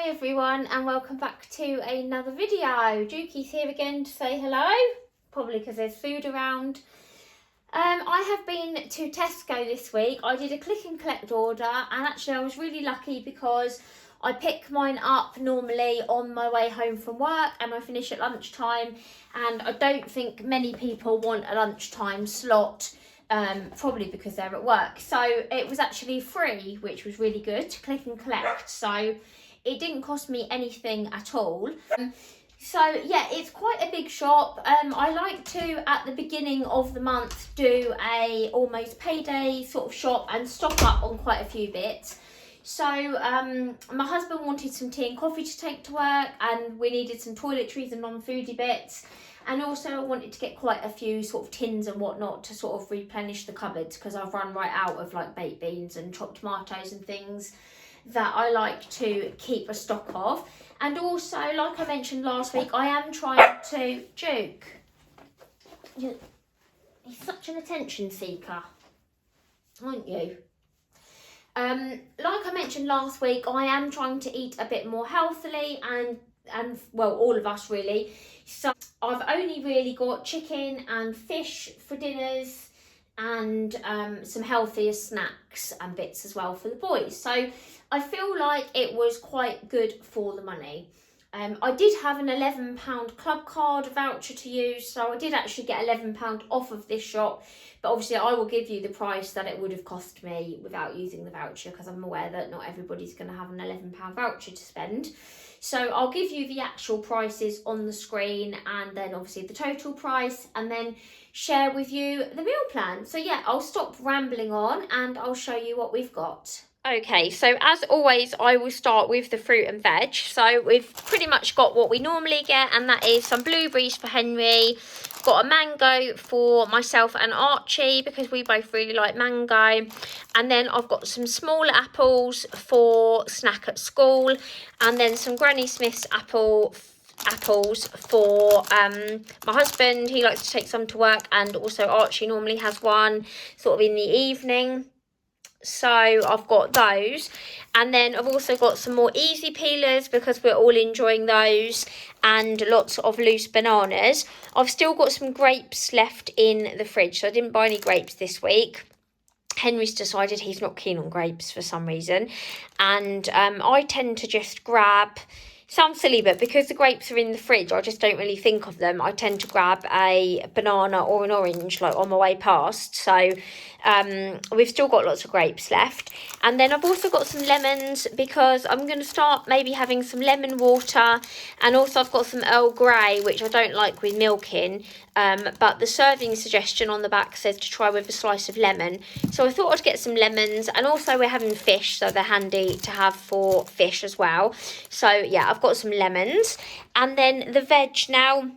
Hi everyone and welcome back to another video. Juki's here again to say hello, probably because there's food around. I have been to Tesco this week. I did a click and collect order and actually I was really lucky because I pick mine up normally on my way home from work and I finish at lunchtime, and I don't think many people want a lunchtime slot. Probably because they're at work. So it was actually free, which was really good to click and collect. So it didn't cost me anything at all. So yeah, it's quite a big shop. I like to, at the beginning of the month, do a almost payday sort of shop and stock up on quite a few bits. So my husband wanted some tea and coffee to take to work, and we needed some toiletries and non-foodie bits. And also I wanted to get quite a few sort of tins and whatnot to sort of replenish the cupboards, because I've run right out of like baked beans and chopped tomatoes and things that I like to keep a stock of. And also, like I mentioned last week, I am trying to... Duke, he's such an attention seeker, aren't you? Like I mentioned last week, I am trying to eat a bit more healthily, and well, all of us really. So I've only really got chicken and fish for dinners, and some healthier snacks and bits as well for the boys. So I feel like it was quite good for the money. I did have an £11 club card voucher to use, so I did actually get £11 off of this shop. But obviously I will give you the price that it would have cost me without using the voucher, because I'm aware that not everybody's going to have an £11 voucher to spend. So I'll give you the actual prices on the screen, and then obviously the total price, and then share with you the meal plan. So yeah, I'll stop rambling on and I'll show you what we've got. Okay, so as always, I will start with the fruit and veg. So we've pretty much got what we normally get, and that is some blueberries for Henry, got a mango for myself and Archie because we both really like mango, and then I've got some smaller apples for snack at school, and then some Granny Smith's apples for my husband. He likes to take some to work, and also Archie normally has one sort of in the evening. So I've got those, and then I've also got some more easy peelers because we're all enjoying those, and lots of loose bananas. I've still got some grapes left in the fridge, so I didn't buy any grapes this week. Henry's decided he's not keen on grapes for some reason, and I tend to just grab... Sounds silly, but because the grapes are in the fridge, I just don't really think of them. I tend to grab a banana or an orange like on my way past. So we've still got lots of grapes left. And then I've also got some lemons because I'm going to start maybe having some lemon water. And also I've got some Earl Grey, which I don't like with milk in. But the serving suggestion on the back says to try with a slice of lemon. So I thought I'd get some lemons, and also we're having fish, so they're handy to have for fish as well. So yeah, I've got some lemons. And then the veg now.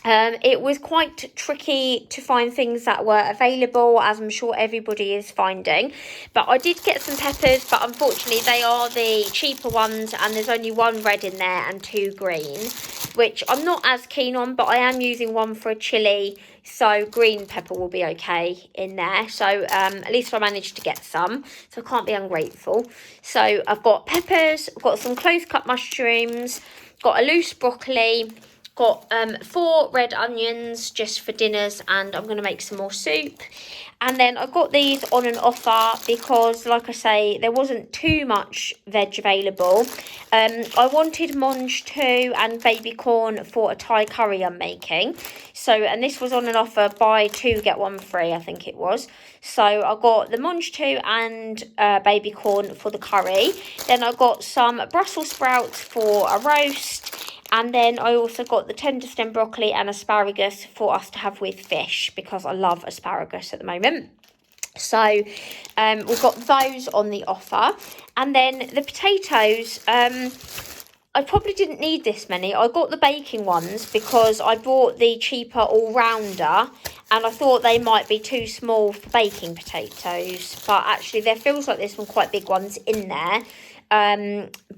It was quite tricky to find things that were available, as I'm sure everybody is finding. But I did get some peppers, but unfortunately they are the cheaper ones, and there's only one red in there and two green, which I'm not as keen on, but I am using one for a chilli, so green pepper will be okay in there. So at least I managed to get some, so I can't be ungrateful. So I've got peppers, I've got some close cut mushrooms, got a loose broccoli, got 4 red onions just for dinners, and I'm going to make some more soup. And then I got these on an offer because, like I say, there wasn't too much veg available. I wanted monge too and baby corn for a Thai curry I'm making. So, and this was on an offer, buy 2 get 1 free, I think it was. So I got the monge too and baby corn for the curry. Then I got some Brussels sprouts for a roast. And then I also got the tender stem broccoli and asparagus for us to have with fish, because I love asparagus at the moment. So we've got those on the offer. And then the potatoes, I probably didn't need this many. I got the baking ones because I bought the cheaper all-rounder, and I thought they might be too small for baking potatoes. But actually there feels like there's some quite big ones in there.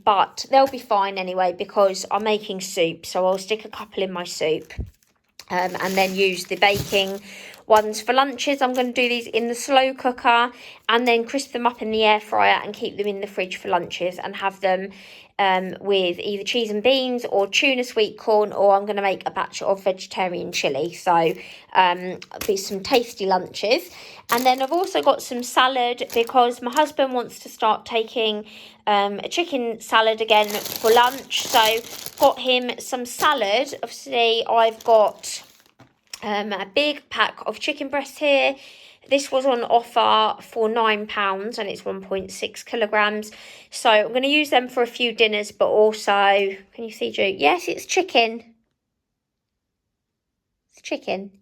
But they'll be fine anyway because I'm making soup, so I'll stick a couple in my soup, and then use the baking ones for lunches. I'm going to do these in the slow cooker and then crisp them up in the air fryer and keep them in the fridge for lunches and have them with either cheese and beans or tuna sweet corn, or I'm going to make a batch of vegetarian chilli. So be some tasty lunches. And then I've also got some salad because my husband wants to start taking a chicken salad again for lunch. So got him some salad. Obviously, I've got a big pack of chicken breast here. This was on offer for £9 and it's 1.6 kilograms. So I'm going to use them for a few dinners, but also, can you see, Drew? Yes, it's chicken. It's chicken.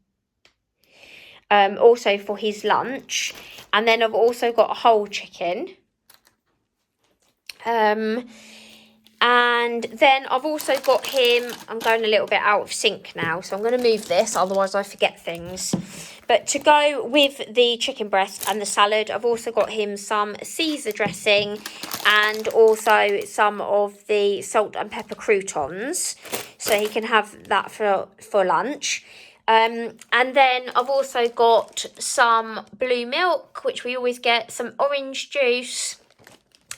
Also for his lunch. And then I've also got a whole chicken. And then I've also got him, I'm going a little bit out of sync now, so I'm going to move this, otherwise I forget things. But to go with the chicken breast and the salad, I've also got him some Caesar dressing and also some of the salt and pepper croutons, so he can have that for lunch. And then I've also got some blue milk, which we always get, some orange juice.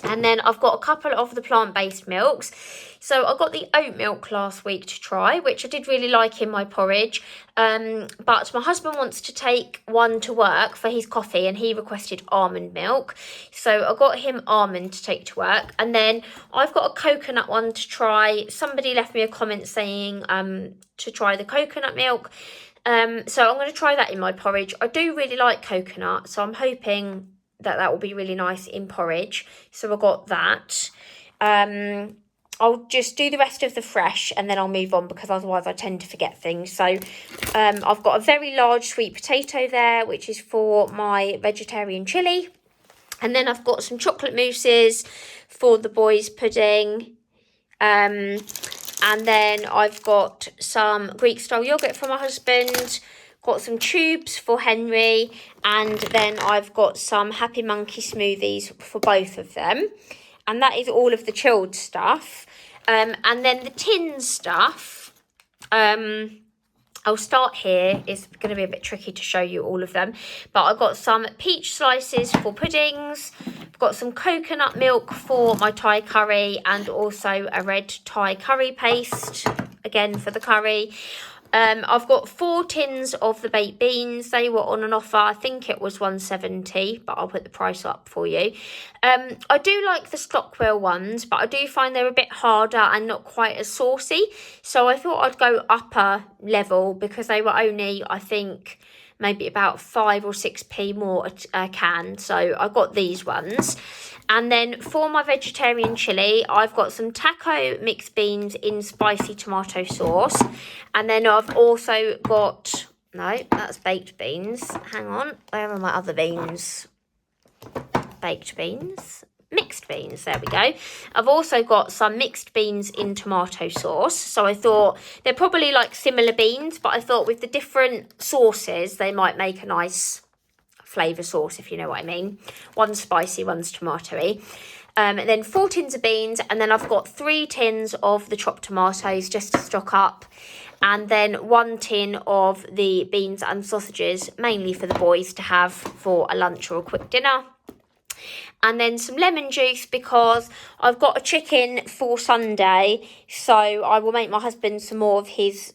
And then I've got a couple of the plant-based milks. So I got the oat milk last week to try, which I did really like in my porridge. But my husband wants to take one to work for his coffee and he requested almond milk. So I got him almond to take to work. And then I've got a coconut one to try. Somebody left me a comment saying to try the coconut milk. So I'm going to try that in my porridge. I do really like coconut, so I'm hoping that will be really nice in porridge. So I got that. I'll just do the rest of the fresh and then I'll move on because otherwise I tend to forget things. So I've got a very large sweet potato there, which is for my vegetarian chilli. And then I've got some chocolate mousses for the boys' pudding. And then I've got some Greek style yogurt for my husband. Got some tubes for Henry, and then I've got some Happy Monkey smoothies for both of them. And that is all of the chilled stuff. And then the tin stuff, I'll start here. It's going to be a bit tricky to show you all of them. But I've got some peach slices for puddings. I've got some coconut milk for my Thai curry and also a red Thai curry paste, again for the curry. I've got 4 tins of the baked beans. They were on an offer. I think it was £1.70, but I'll put the price up for you. I do like the Stockwell ones, but I do find they're a bit harder and not quite as saucy. So I thought I'd go upper level because they were only, I think, maybe about 5 or 6p more a can. So I got these ones. And then for my vegetarian chilli, I've got some taco mixed beans in spicy tomato sauce. And then I've also got, no, that's baked beans. Hang on, where are my other beans? Baked beans. Mixed beans, there we go. I've also got some mixed beans in tomato sauce. So I thought they're probably like similar beans, but I thought with the different sauces, they might make a nice flavour sauce, if you know what I mean. One's spicy, one's tomatoey. And then 4 tins of beans, and then I've got 3 tins of the chopped tomatoes just to stock up. And then 1 tin of the beans and sausages, mainly for the boys to have for a lunch or a quick dinner. And then some lemon juice because I've got a chicken for Sunday. So I will make my husband some more of his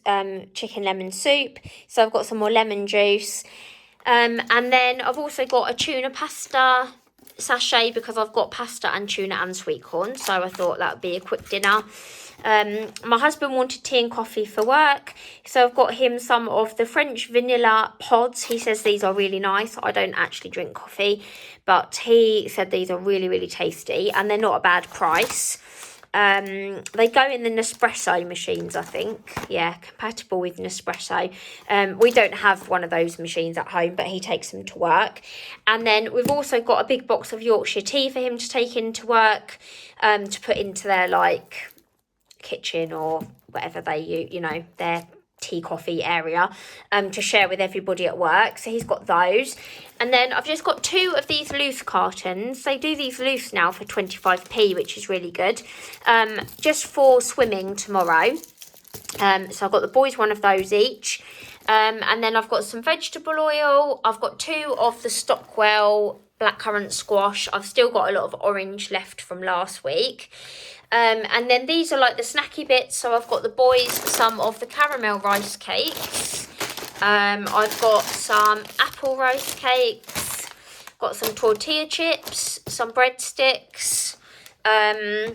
chicken lemon soup. So I've got some more lemon juice. And then I've also got a tuna pasta sachet because I've got pasta and tuna and sweet corn. So I thought that would be a quick dinner. My husband wanted tea and coffee for work, so I've got him some of the French vanilla pods. He says these are really nice. I don't actually drink coffee, but he said these are really, really tasty and they're not a bad price. They go in the Nespresso machines, I think. Yeah, compatible with Nespresso. We don't have one of those machines at home, but he takes them to work. And then we've also got a big box of Yorkshire tea for him to take into work, to put into their like kitchen or whatever they use, you know, their tea coffee area, to share with everybody at work. So he's got those. And then I've just got 2 of these loose cartons. They do these loose now for 25p, which is really good, just for swimming tomorrow. So I've got the boys one of those each. And then I've got some vegetable oil. I've got 2 of the Stockwell blackcurrant squash. I've still got a lot of orange left from last week. And then these are like the snacky bits. So I've got the boys some of the caramel rice cakes. I've got some apple rice cakes. Got some tortilla chips, some breadsticks. I'll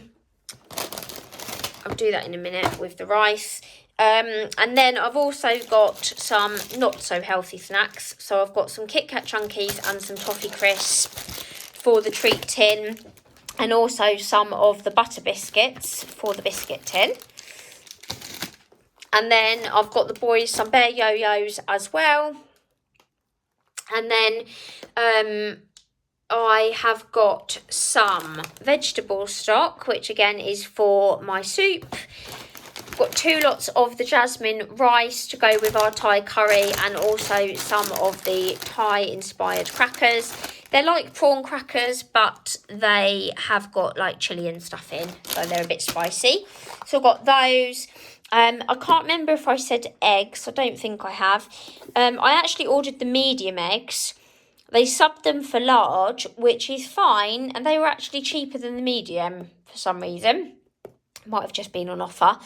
do that in a minute with the rice. And then I've also got some not so healthy snacks. So I've got some Kit Kat Chunkies and some Toffee Crisp for the treat tin. And also some of the butter biscuits for the biscuit tin. And then I've got the boys some Bear Yo-Yos as well. And then I have got some vegetable stock, which again is for my soup. I've got 2 lots of the jasmine rice to go with our Thai curry, and also some of the Thai inspired crackers. They're like prawn crackers, but they have got like chilli and stuff in, so they're a bit spicy. So I've got those. I can't remember if I said eggs. I don't think I have. I actually ordered the medium eggs. They subbed them for large, which is fine, and they were actually cheaper than the medium for some reason. Might have just been on offer.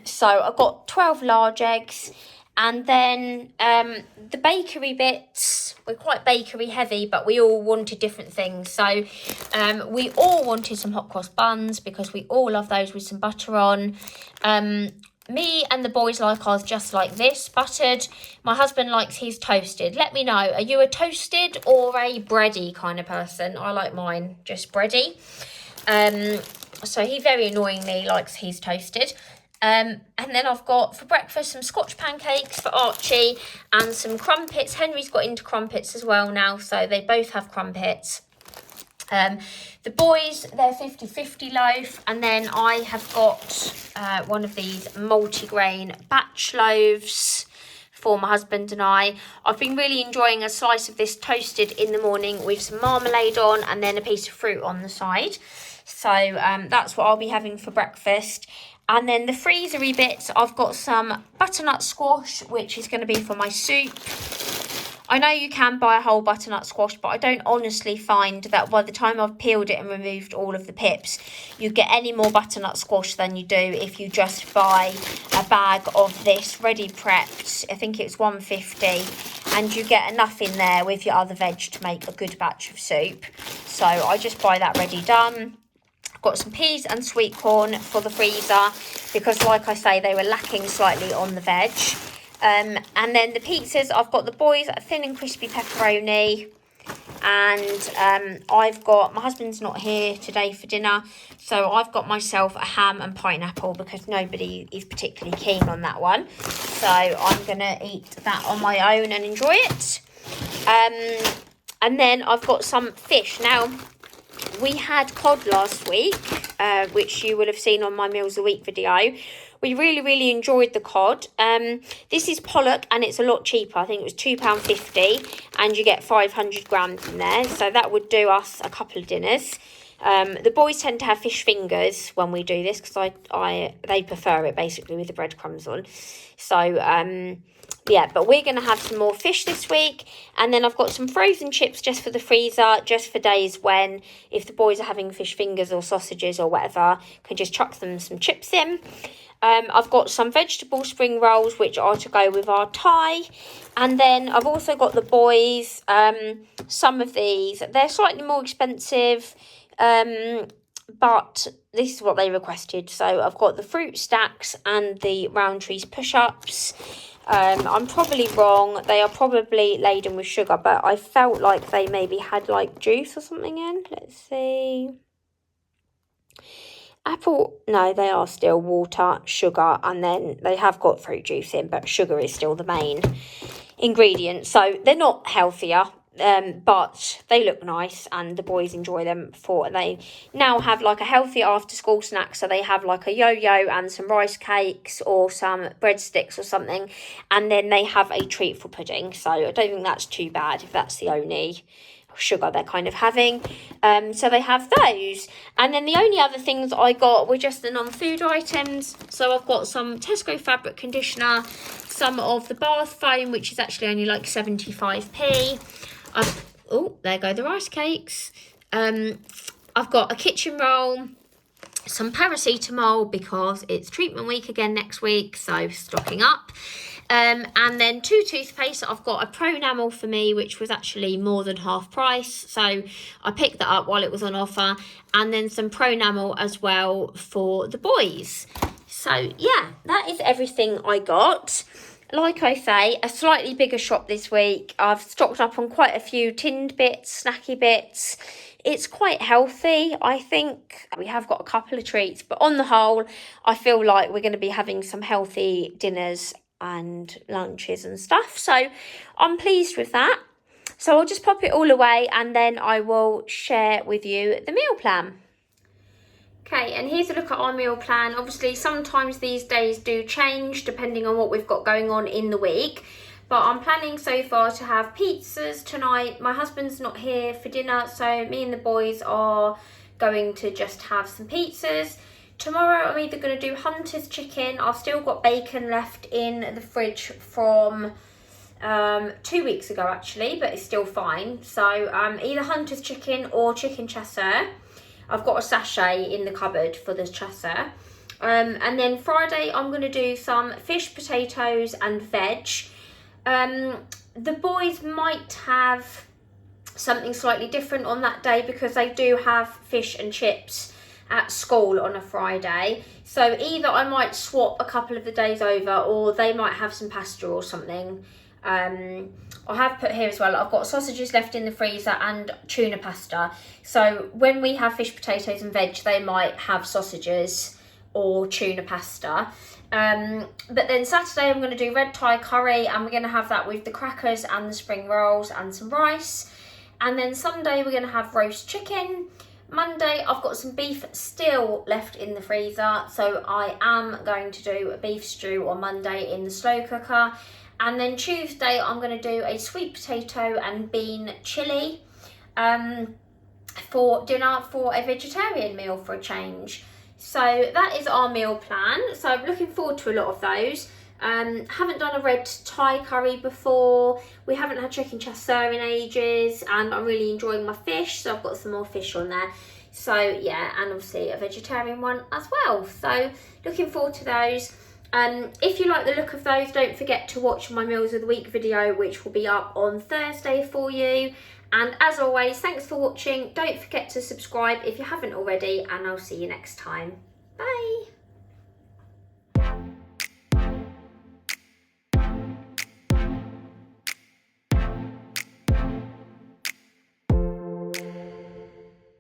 So I've got 12 large eggs, and then the bakery bits, we're quite bakery heavy, but we all wanted different things. So we all wanted some hot cross buns because we all love those with some butter on. Me and the boys like ours just like this, buttered. My husband likes his toasted. Let me know, are you a toasted or a bready kind of person? I like mine just bready. So he very annoyingly likes his toasted. And then I've got for breakfast some Scotch pancakes for Archie and some crumpets. Henry's got into crumpets as well now, so they both have crumpets. The boys, they're 50-50 loaf, and then I have got one of these multi-grain batch loaves for my husband and I. I've been really enjoying a slice of this toasted in the morning with some marmalade on and then a piece of fruit on the side. So that's what I'll be having for breakfast. And then the freezery bits, I've got some butternut squash, which is going to be for my soup. I know you can buy a whole butternut squash, but I don't honestly find that by the time I've peeled it and removed all of the pips, you get any more butternut squash than you do if you just buy a bag of this ready prepped. I think it's $1.50, and you get enough in there with your other veg to make a good batch of soup. So I just buy that ready done. Got some peas and sweet corn for the freezer because, like I say, they were lacking slightly on the veg. And then the pizzas, I've got the boys a thin and crispy pepperoni, and I've got, my husband's not here today for dinner, so I've got myself a ham and pineapple because nobody is particularly keen on that one. So I'm going to eat that on my own and enjoy it. And then I've got some fish. Now, we had cod last week, which you will have seen on my Meals a Week video. We really enjoyed the cod. This is pollock and it's a lot cheaper. I think it was £2.50 and you get 500 grams in there. So that would do us a couple of dinners. The boys tend to have fish fingers when we do this because they prefer it basically with the breadcrumbs on. So yeah, but we're going to have some more fish this week. And then I've got some frozen chips just for the freezer, just for days when, if the boys are having fish fingers or sausages or whatever, can just chuck them some chips in. I've got some vegetable spring rolls, which are to go with our Thai. And then I've also got the boys, some of these. They're slightly more expensive, but this is what they requested. So I've got the fruit stacks and the Roundtree's push-ups. I'm probably wrong. They are probably laden with sugar, but I felt like they maybe had like juice or something in. Let's see. Apple, no, they are still water, sugar, and then they have got fruit juice in, but sugar is still the main ingredient. So they're not healthier, but they look nice and the boys enjoy them. They now have like a healthy after school snack, so they have like a yo-yo and some rice cakes or some breadsticks or something, and then they have a treat for pudding. So I don't think that's too bad if that's the only sugar they're kind of having. So they have those, and then the only other things I got were just the non-food items. So I've got some Tesco fabric conditioner, some of the bath foam, which is actually only like 75p. Oh, there go the rice cakes. I've got a kitchen roll, some paracetamol because it's treatment week again next week, so stocking up. And then 2 toothpaste. I've got a Pronamel for me, which was actually more than half price, so I picked that up while it was on offer, and then some Pronamel as well for the boys. So yeah, that is everything I got. Like I say, a slightly bigger shop this week. I've stocked up on quite a few tinned bits, snacky bits. It's quite healthy, I think. We have got a couple of treats, but on the whole, I feel like we're going to be having some healthy dinners and lunches and stuff. So I'm pleased with that. So I'll just pop it all away and then I will share with you the meal plan. Okay, and here's a look at our meal plan. Obviously, sometimes these days do change depending on what we've got going on in the week. But I'm planning so far to have pizzas tonight. My husband's not here for dinner, so me and the boys are going to just have some pizzas. Tomorrow I'm either going to do Hunter's chicken. I've still got bacon left in the fridge from 2 weeks ago actually, but it's still fine. So either Hunter's chicken or chicken chasseur. I've got a sachet in the cupboard for the chasseur. And then Friday I'm going to do some fish, potatoes and veg. The boys might have something slightly different on that day because they do have fish and chips at school on a Friday. So either I might swap a couple of the days over or they might have some pasta or something. I have put here as well, I've got sausages left in the freezer and tuna pasta. So when we have fish, potatoes and veg, they might have sausages or tuna pasta. But then Saturday I'm going to do red Thai curry and we're going to have that with the crackers and the spring rolls and some rice. And then Sunday we're going to have roast chicken. Monday I've got some beef still left in the freezer, so I am going to do a beef stew on Monday in the slow cooker. And then Tuesday I'm going to do a sweet potato and bean chilli for dinner, for a vegetarian meal for a change. So that is our meal plan. So I'm looking forward to a lot of those. Haven't done a red Thai curry before. We haven't had chicken chasseur in ages, and I'm really enjoying my fish, so I've got some more fish on there. So yeah, and obviously a vegetarian one as well. So looking forward to those. If you like the look of those, don't forget to watch my Meals of the Week video, which will be up on Thursday for you. And as always, thanks for watching. Don't forget to subscribe if you haven't already, and I'll see you next time. Bye.